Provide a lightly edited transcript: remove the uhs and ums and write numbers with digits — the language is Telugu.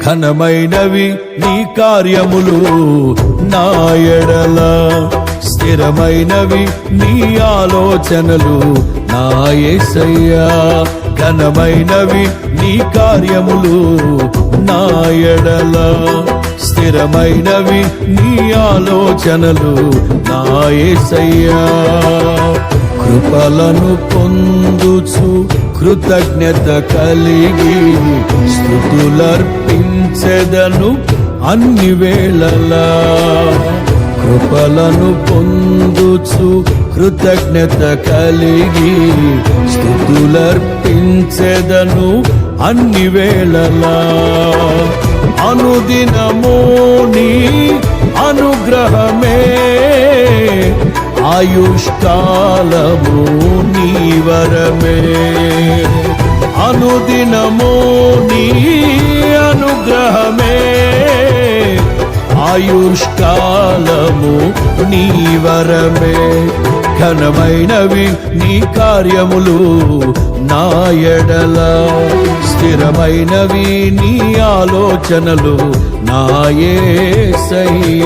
ఘనమైనవి నీ కార్యములు నా ఎడల, స్థిరమైనవి నీ ఆలోచనలు నా యేసయ్యా. ఘనమైనవి నీ కార్యములు నా ఎడల, స్థిరమైనవి నీ ఆలోచనలు నా యేసయ్యా. కృపలను పొందుచు కృతజ్ఞత కలిగి స్తుతులర్పించెదను అన్ని వేళలా. కృపలను పొందుచు కృతజ్ఞత కలిగి స్తుతులర్పించెదను అన్ని వేళలా. అనుదినము నీ అనుగ్రహమే, ఆయుష్కాలము నీ వరమే. అనుదినము నీ అనుగ్రహమే, ఆయుష్కాలము నీ వరమే. ఘనమైనవి నీ కార్యములు నా ఎడల, స్థిరమైనవి నీ ఆలోచనలు నా యేసయ్యా.